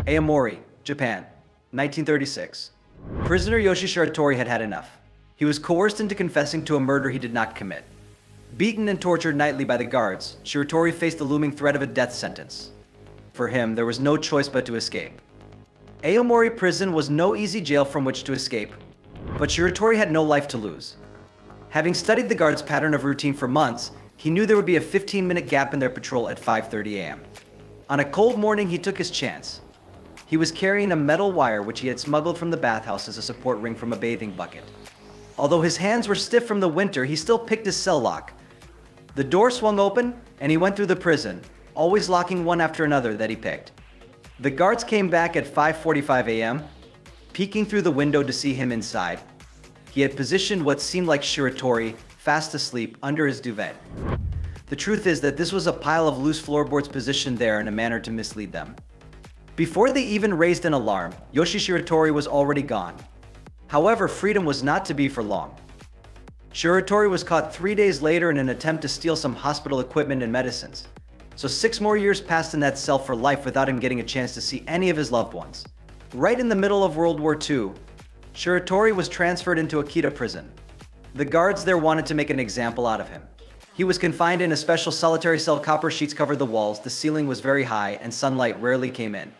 Aomori, Japan, 1936. Prisoner Yoshie Shiratori had had enough. He was coerced into confessing to a murder he did not commit. Beaten and tortured nightly by the guards, Shiratori faced the looming threat of a death sentence. For him, there was no choice but to escape. Aomori prison was no easy jail from which to escape, but Shiratori had no life to lose. Having studied the guards' pattern of routine for months, he knew there would be a 15-minute gap in their patrol at 5:30 a.m. On a cold morning, he took his chance. He was carrying a metal wire which he had smuggled from the bathhouse as a support ring from a bathing bucket. Although his hands were stiff from the winter, he still picked his cell lock. The door swung open, and he went through the prison, always locking one after another that he picked. The guards came back at 5:45 a.m., peeking through the window to see him inside. He had positioned what seemed like Shiratori, fast asleep, under his duvet. The truth is that this was a pile of loose floorboards positioned there in a manner to mislead them. Before they even raised an alarm, Yoshie Shiratori was already gone. However, freedom was not to be for long. Shiratori was caught 3 days later in an attempt to steal some hospital equipment and medicines. So 6 more years passed in that cell for life without him getting a chance to see any of his loved ones. Right in the middle of World War II, Shiratori was transferred into Akita prison. The guards there wanted to make an example out of him. He was confined in a special solitary cell. Copper sheets covered the walls, the ceiling was very high, and sunlight rarely came in.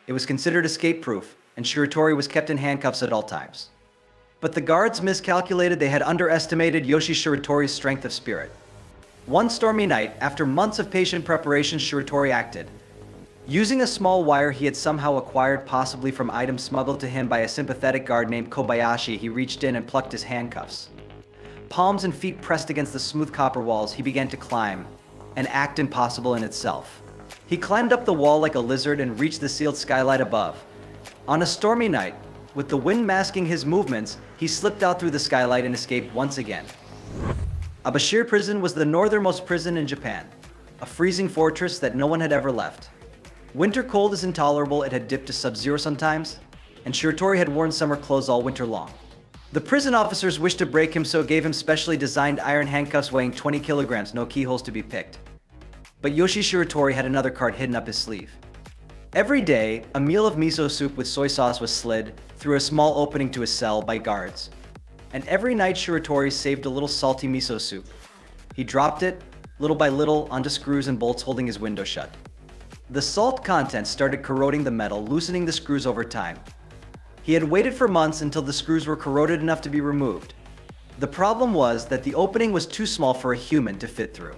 It was considered escape-proof, and Shiratori was kept in handcuffs at all times. But the guards miscalculated. They had underestimated Yoshie Shiratori's strength of spirit. One stormy night, after months of patient preparation, Shiratori acted. Using a small wire he had somehow acquired, possibly from items smuggled to him by a sympathetic guard named Kobayashi, he reached in and plucked his handcuffs. Palms and feet pressed against the smooth copper walls, he began to climb, an act impossible in itself. He climbed up the wall like a lizard and reached the sealed skylight above. On a stormy night, with the wind masking his movements, he slipped out through the skylight and escaped once again. Abashiri prison was the northernmost prison in Japan, a freezing fortress that no one had ever left. Winter cold is intolerable. It had dipped to sub-zero sometimes, and Shiratori had worn summer clothes all winter long. The prison officers wished to break him, so gave him specially designed iron handcuffs weighing 20 kilograms, no keyholes to be picked. But Yoshie Shiratori had another card hidden up his sleeve. Every day, a meal of miso soup with soy sauce was slid through a small opening to his cell by guards. And every night Shiratori saved a little salty miso soup. He dropped it, little by little, onto screws and bolts holding his window shut. The salt content started corroding the metal, loosening the screws over time. He had waited for months until the screws were corroded enough to be removed. The problem was that the opening was too small for a human to fit through.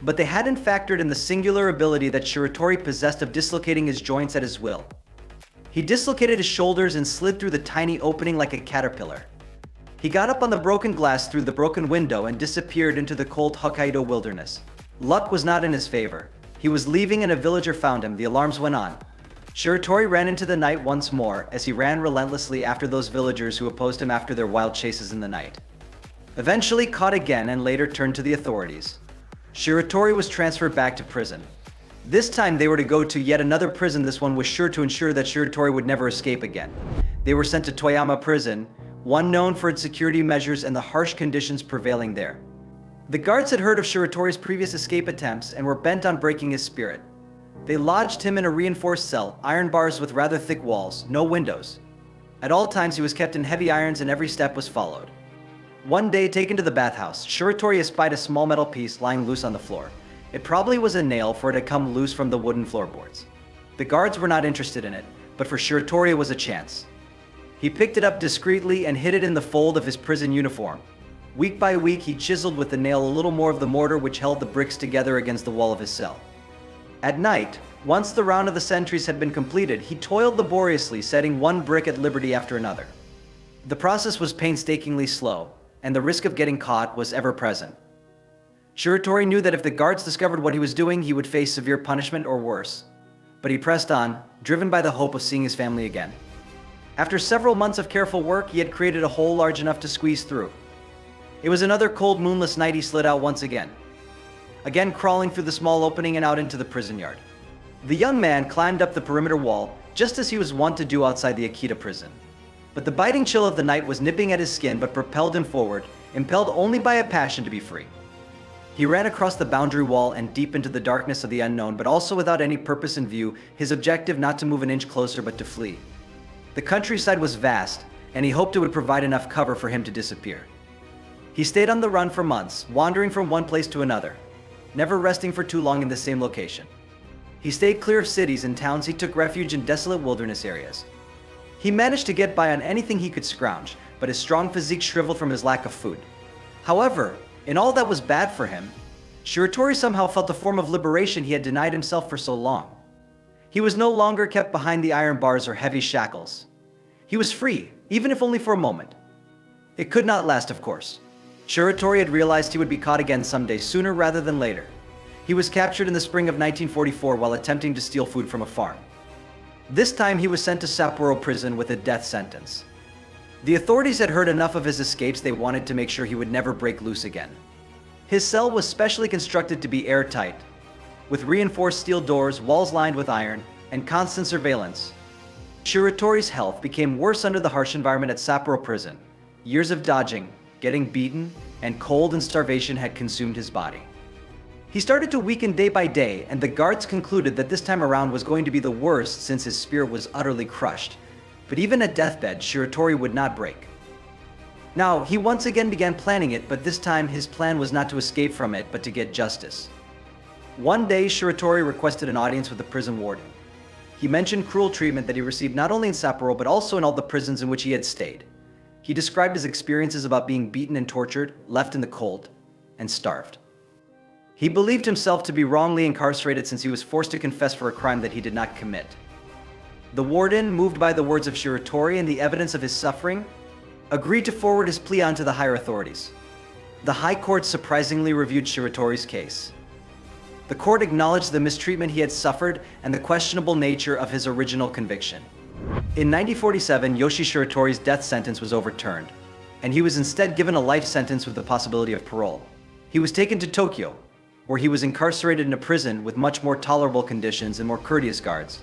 But they hadn't factored in the singular ability that Shiratori possessed of dislocating his joints at his will. He dislocated his shoulders and slid through the tiny opening like a caterpillar. He got up on the broken glass through the broken window and disappeared into the cold Hokkaido wilderness. Luck was not in his favor. He was leaving and a villager found him. The alarms went on. Shiratori ran into the night once more as he ran relentlessly after those villagers who opposed him after their wild chases in the night. Eventually caught again and later turned to the authorities. Shiratori was transferred back to prison. This time they were to go to yet another prison. This one was sure to ensure that Shiratori would never escape again. They were sent to Toyama prison, one known for its security measures and the harsh conditions prevailing there. The guards had heard of Shiratori's previous escape attempts and were bent on breaking his spirit. They lodged him in a reinforced cell, iron bars with rather thick walls, no windows. At all times he was kept in heavy irons and every step was followed. One day, taken to the bathhouse, Shiratori espied a small metal piece lying loose on the floor. It probably was a nail, for it had come loose from the wooden floorboards. The guards were not interested in it, but for Shiratori it was a chance. He picked it up discreetly and hid it in the fold of his prison uniform. Week by week, he chiseled with the nail a little more of the mortar which held the bricks together against the wall of his cell. At night, once the round of the sentries had been completed, he toiled laboriously, setting one brick at liberty after another. The process was painstakingly slow, and the risk of getting caught was ever present. Shiratori knew that if the guards discovered what he was doing, he would face severe punishment or worse. But he pressed on, driven by the hope of seeing his family again. After several months of careful work, he had created a hole large enough to squeeze through. It was another cold, moonless night. He slid out once again, crawling through the small opening and out into the prison yard. The young man climbed up the perimeter wall, just as he was wont to do outside the Akita prison. But the biting chill of the night was nipping at his skin but propelled him forward, impelled only by a passion to be free. He ran across the boundary wall and deep into the darkness of the unknown, but also without any purpose in view, his objective not to move an inch closer but to flee. The countryside was vast, and he hoped it would provide enough cover for him to disappear. He stayed on the run for months, wandering from one place to another, never resting for too long in the same location. He stayed clear of cities and towns. He took refuge in desolate wilderness areas. He managed to get by on anything he could scrounge, but his strong physique shriveled from his lack of food. However, in all that was bad for him, Shiratori somehow felt a form of liberation he had denied himself for so long. He was no longer kept behind the iron bars or heavy shackles. He was free, even if only for a moment. It could not last, of course. Shiratori had realized he would be caught again someday, sooner rather than later. He was captured in the spring of 1944 while attempting to steal food from a farm. This time he was sent to Sapporo prison with a death sentence. The authorities had heard enough of his escapes. They wanted to make sure he would never break loose again. His cell was specially constructed to be airtight, with reinforced steel doors, walls lined with iron, and constant surveillance. Shiratori's health became worse under the harsh environment at Sapporo prison. Years of dodging, getting beaten, and cold and starvation had consumed his body. He started to weaken day by day, and the guards concluded that this time around was going to be the worst since his spirit was utterly crushed. But even at deathbed, Shiratori would not break. Now, he once again began planning it, but this time his plan was not to escape from it, but to get justice. One day, Shiratori requested an audience with the prison warden. He mentioned cruel treatment that he received not only in Sapporo, but also in all the prisons in which he had stayed. He described his experiences about being beaten and tortured, left in the cold, and starved. He believed himself to be wrongly incarcerated since he was forced to confess for a crime that he did not commit. The warden, moved by the words of Shiratori and the evidence of his suffering, agreed to forward his plea onto the higher authorities. The High Court surprisingly reviewed Shiratori's case. The court acknowledged the mistreatment he had suffered and the questionable nature of his original conviction. In 1947, Yoshie Shiratori's death sentence was overturned, and he was instead given a life sentence with the possibility of parole. He was taken to Tokyo, where he was incarcerated in a prison with much more tolerable conditions and more courteous guards.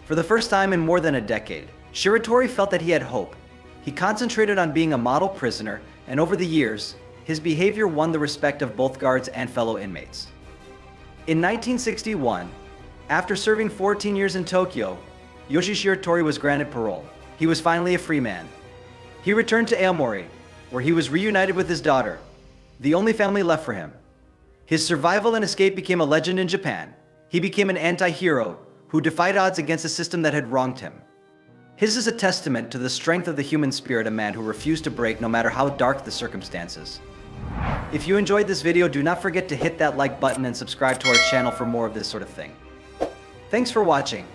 For the first time in more than a decade, Shiratori felt that he had hope. He concentrated on being a model prisoner, and over the years, his behavior won the respect of both guards and fellow inmates. In 1961, after serving 14 years in Tokyo, Yoshie Shiratori was granted parole. He was finally a free man. He returned to Aomori, where he was reunited with his daughter, the only family left for him. His survival and escape became a legend in Japan. He became an anti-hero who defied odds against a system that had wronged him. His is a testament to the strength of the human spirit, a man who refused to break no matter how dark the circumstances. If you enjoyed this video, do not forget to hit that like button and subscribe to our channel for more of this sort of thing. Thanks for watching.